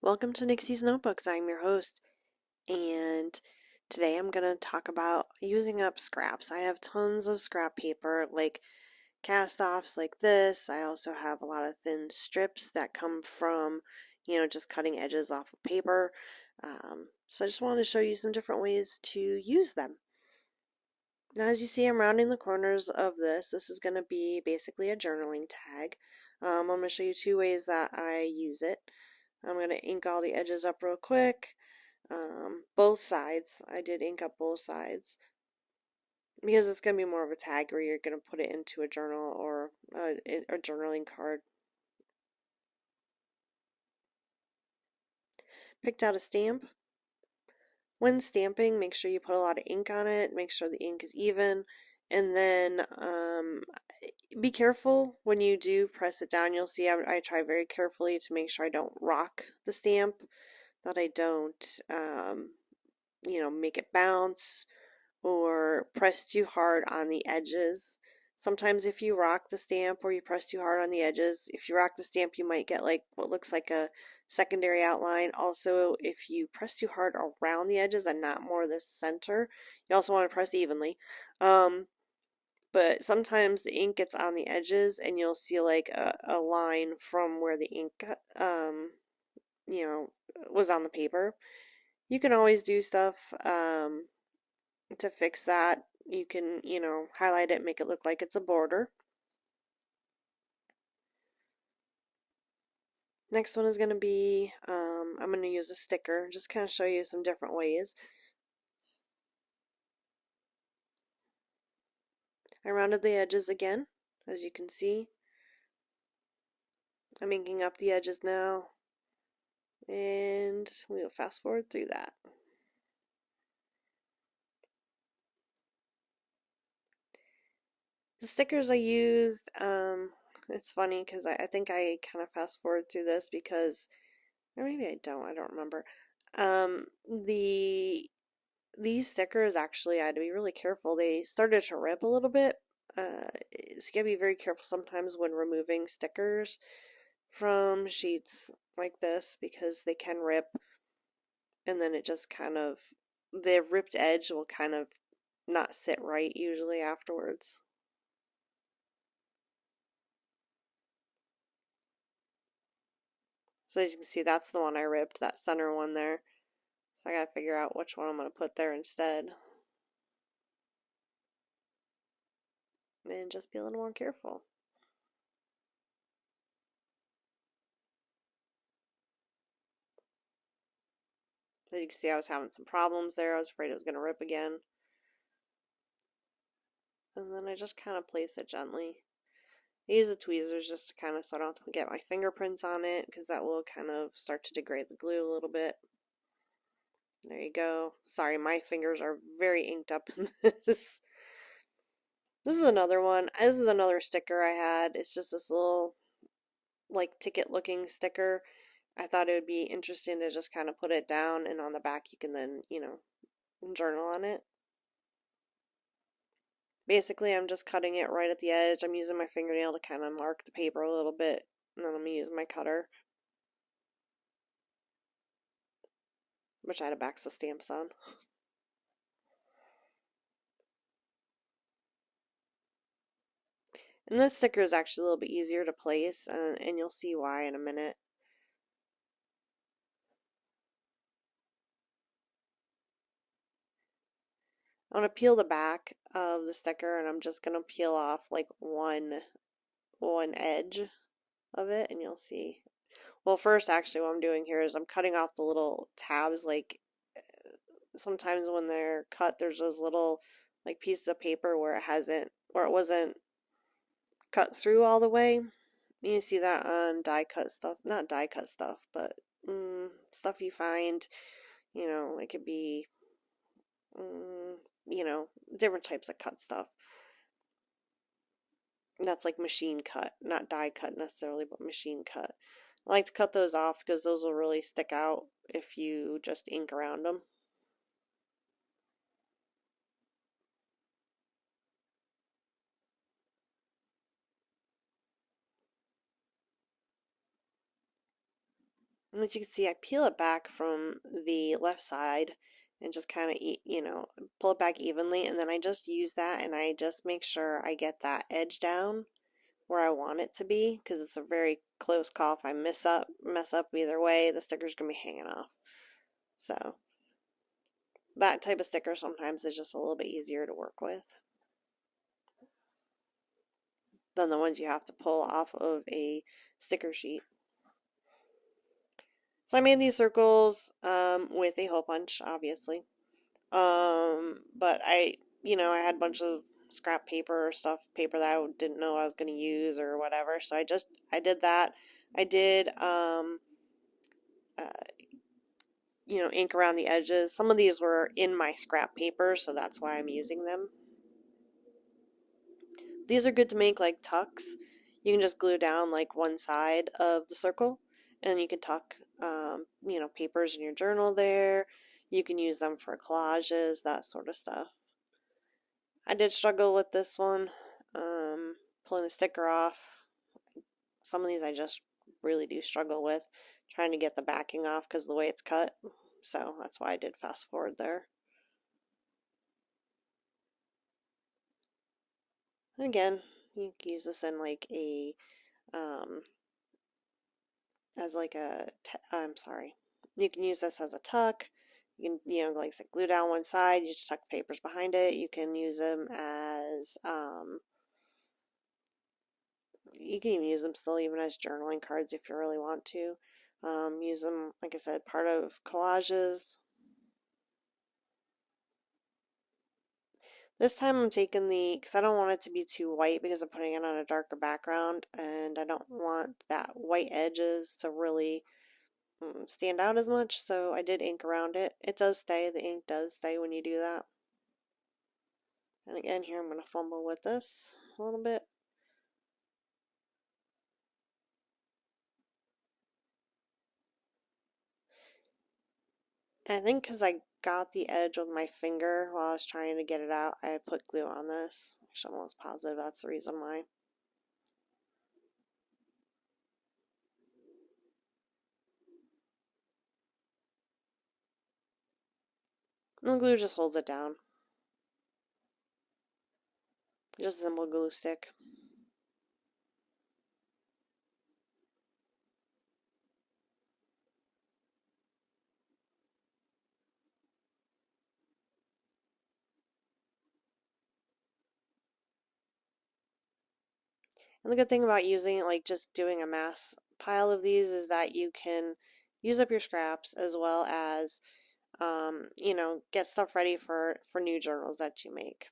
Welcome to Nixie's Notebooks. I'm your host, and today I'm going to talk about using up scraps. I have tons of scrap paper, like cast-offs like this. I also have a lot of thin strips that come from, just cutting edges off of paper. So I just wanted to show you some different ways to use them. Now, as you see, I'm rounding the corners of this. This is going to be basically a journaling tag. I'm going to show you two ways that I use it. I'm going to ink all the edges up real quick. Both sides. I did ink up both sides because it's going to be more of a tag where you're going to put it into a journal or a journaling card. Picked out a stamp. When stamping, make sure you put a lot of ink on it. Make sure the ink is even. And then be careful when you do press it down. You'll see I try very carefully to make sure I don't rock the stamp, that I don't, make it bounce or press too hard on the edges. Sometimes if you rock the stamp or you press too hard on the edges, if you rock the stamp, you might get like what looks like a secondary outline. Also, if you press too hard around the edges and not more the center, you also want to press evenly. But sometimes the ink gets on the edges and you'll see like a line from where the ink was on the paper. You can always do stuff to fix that. You can, highlight it, make it look like it's a border. Next one is going to be, I'm going to use a sticker, just kind of show you some different ways. I rounded the edges again, as you can see. I'm inking up the edges now, and we'll fast forward through that. The stickers I used, it's funny because I think I kind of fast forward through this because, or maybe I don't remember. These stickers actually, I had to be really careful. They started to rip a little bit. So you gotta be very careful sometimes when removing stickers from sheets like this because they can rip, and then it just kind of, the ripped edge will kind of not sit right usually afterwards. So as you can see, that's the one I ripped, that center one there. So I gotta figure out which one I'm gonna put there instead. And just be a little more careful. As you can see, I was having some problems there. I was afraid it was gonna rip again. And then I just kind of place it gently. I use the tweezers just to kind of so I don't have to get my fingerprints on it because that will kind of start to degrade the glue a little bit. There you go. Sorry, my fingers are very inked up in this. This is another one. This is another sticker I had. It's just this little like ticket looking sticker. I thought it would be interesting to just kind of put it down, and on the back you can then, journal on it. Basically, I'm just cutting it right at the edge. I'm using my fingernail to kind of mark the paper a little bit, and then I'm going to use my cutter, which I had a box of stamps on. And this sticker is actually a little bit easier to place, and you'll see why in a minute. I'm going to peel the back of the sticker, and I'm just going to peel off like one edge of it, and you'll see. Well, first, actually, what I'm doing here is I'm cutting off the little tabs. Like, sometimes when they're cut, there's those little, like, pieces of paper where it wasn't cut through all the way. You see that on die cut stuff. Not die cut stuff, but stuff you find, it could be, different types of cut stuff. That's like machine cut, not die cut necessarily, but machine cut. I like to cut those off because those will really stick out if you just ink around them. And as you can see, I peel it back from the left side and just kind of, pull it back evenly. And then I just use that and I just make sure I get that edge down where I want it to be because it's a very close call. If I mess up either way, the sticker's going to be hanging off. So that type of sticker sometimes is just a little bit easier to work with than the ones you have to pull off of a sticker sheet. So I made these circles with a hole punch, obviously. But I had a bunch of scrap paper or paper that I didn't know I was going to use or whatever. So I did that. I did, uh, ink around the edges. Some of these were in my scrap paper, so that's why I'm using them. These are good to make like tucks. You can just glue down like one side of the circle and you can tuck, papers in your journal there. You can use them for collages, that sort of stuff. I did struggle with this one, pulling the sticker off. Some of these I just really do struggle with trying to get the backing off because of the way it's cut. So that's why I did fast forward there. And again, you can use this in like a, as like a, I'm sorry. You can use this as a tuck. You can, like I said, glue down one side. You just tuck the papers behind it. You can use them as, you can even use them still even as journaling cards if you really want to. Use them, like I said, part of collages. This time I'm taking because I don't want it to be too white because I'm putting it on a darker background and I don't want that white edges to really stand out as much, so I did ink around it. It does stay, the ink does stay when you do that. And again, here I'm going to fumble with this a little bit. And I think because I got the edge with my finger while I was trying to get it out, I put glue on this. Actually, I'm almost positive that's the reason why. And the glue just holds it down. Just a simple glue stick. And the good thing about using it, like just doing a mass pile of these, is that you can use up your scraps as well as, get stuff ready for new journals that you make.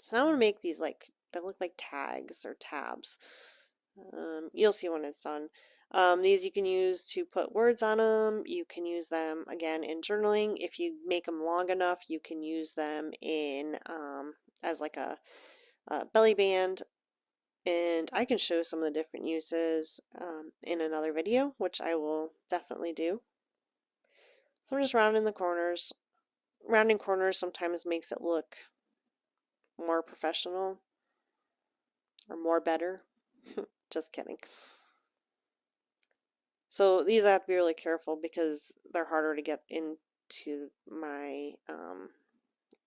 So now I'm gonna make these they look like tags or tabs. You'll see when it's done. These you can use to put words on them. You can use them again in journaling. If you make them long enough, you can use them in as like a belly band. And I can show some of the different uses in another video, which I will definitely do. So I'm just rounding the corners. Rounding corners sometimes makes it look more professional or more better. Just kidding. So these I have to be really careful because they're harder to get into my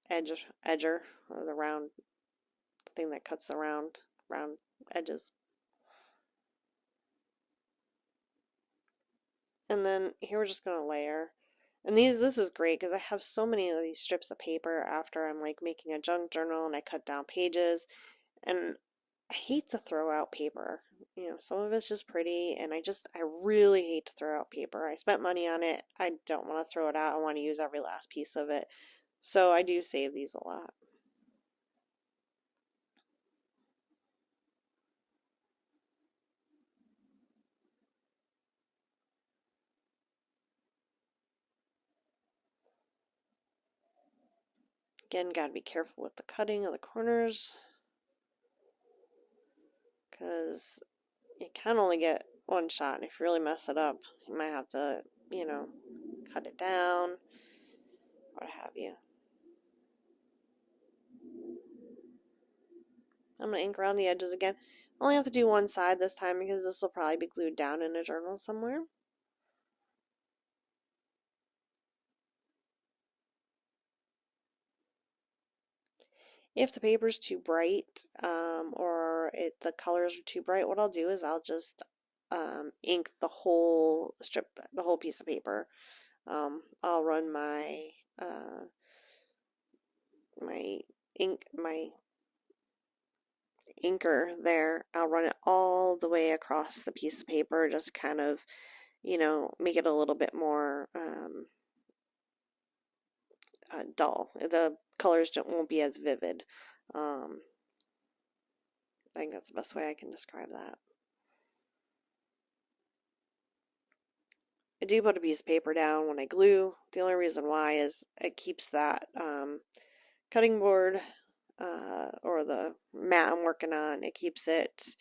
edger, or the round thing that cuts the round edges. And then here we're just going to layer. And this is great because I have so many of these strips of paper after I'm like making a junk journal and I cut down pages. And I hate to throw out paper. Some of it's just pretty and I really hate to throw out paper. I spent money on it. I don't want to throw it out. I want to use every last piece of it. So I do save these a lot. Again, gotta be careful with the cutting of the corners because you can only get one shot, and if you really mess it up, you might have to, cut it down, what have you. I'm going to ink around the edges again. I only have to do one side this time because this will probably be glued down in a journal somewhere. If the paper's too bright, or the colors are too bright, what I'll do is I'll just ink the whole strip, the whole piece of paper. I'll run uh, my my inker there. I'll run it all the way across the piece of paper, just kind of, make it a little bit more dull. The colors won't be as vivid. Um, I think that's the best way I can describe that. I do put a piece of paper down when I glue. The only reason why is it keeps that cutting board or the mat I'm working on, it keeps it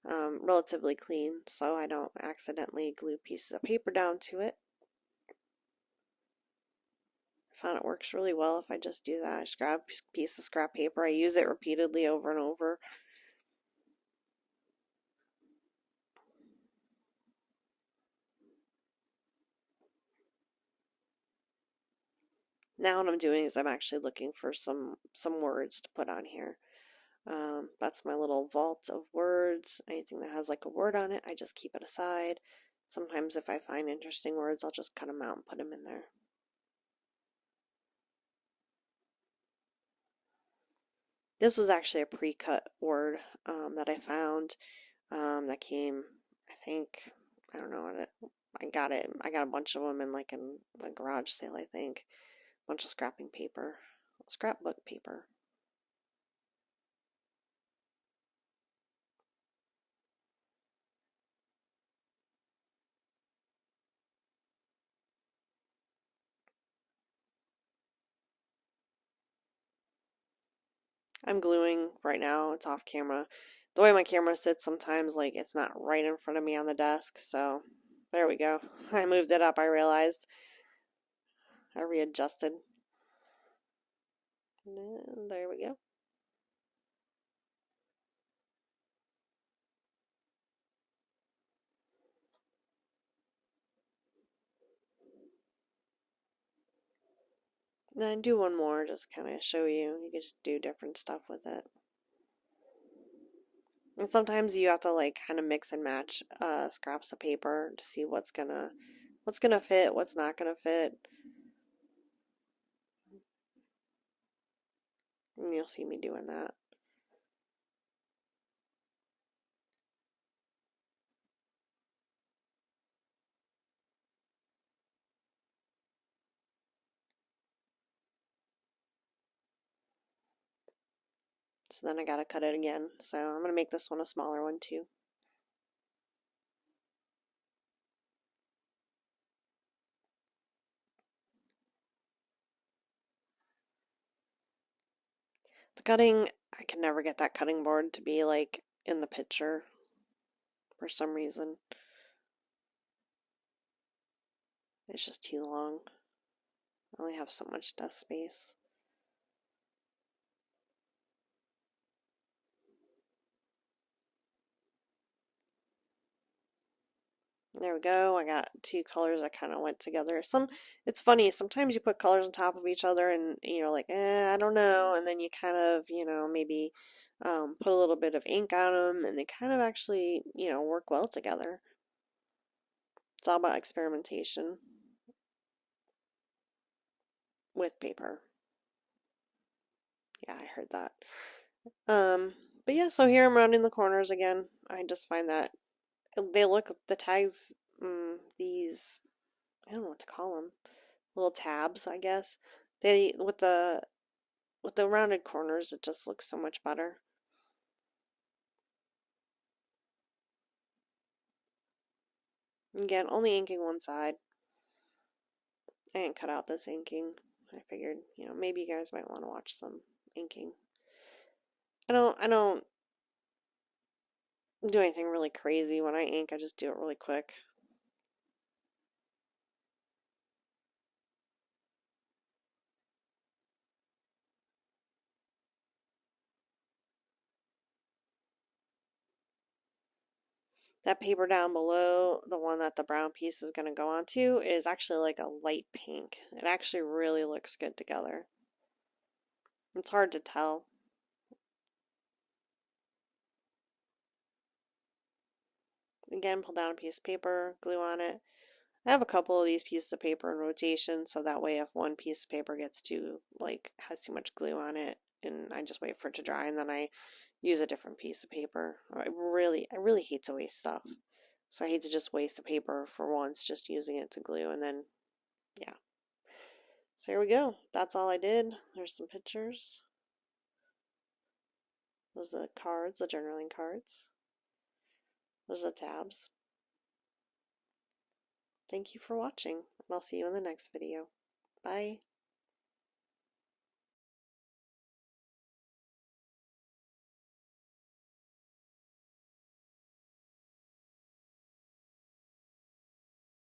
relatively clean so I don't accidentally glue pieces of paper down to it. I found it works really well if I just do that. I just grab a piece of scrap paper. I use it repeatedly over and over. Now what I'm doing is I'm actually looking for some words to put on here. That's my little vault of words. Anything that has like a word on it, I just keep it aside. Sometimes if I find interesting words, I'll just cut them out and put them in there. This was actually a pre-cut word that I found that came, I think, I don't know, I got it. I got a bunch of them in like a garage sale, I think. A bunch of scrapping paper, scrapbook paper. I'm gluing right now. It's off camera. The way my camera sits sometimes, like, it's not right in front of me on the desk, so there we go. I moved it up, I realized. I readjusted. And there we go. Then do one more, just kind of show you. You can just do different stuff with it. And sometimes you have to like kind of mix and match scraps of paper to see what's gonna fit, what's not gonna fit. And you'll see me doing that. So then I gotta cut it again. So I'm gonna make this one a smaller one too. The cutting, I can never get that cutting board to be like in the picture for some reason. It's just too long. I only have so much desk space. There we go. I got two colors that kind of went together. It's funny. Sometimes you put colors on top of each other and you're like, I don't know. And then you kind of, maybe put a little bit of ink on them and they kind of actually, work well together. It's all about experimentation with paper. Yeah, I heard that. But yeah, so here I'm rounding the corners again. I just find that the tags, these, I don't know what to call them, little tabs, I guess. They with the rounded corners, it just looks so much better. Again, only inking one side. I didn't cut out this inking. I figured, maybe you guys might want to watch some inking. I don't do anything really crazy when I ink. I just do it really quick. That paper down below, the one that the brown piece is going to go onto, is actually like a light pink. It actually really looks good together. It's hard to tell. Again, pull down a piece of paper, glue on it. I have a couple of these pieces of paper in rotation, so that way if one piece of paper gets too, like, has too much glue on it, and I just wait for it to dry, and then I use a different piece of paper. I really hate to waste stuff. So I hate to just waste the paper for once, just using it to glue, and then, yeah. So here we go. That's all I did. There's some pictures. Those are the cards, the journaling cards. Those are the tabs. Thank you for watching, and I'll see you in the next video. Bye.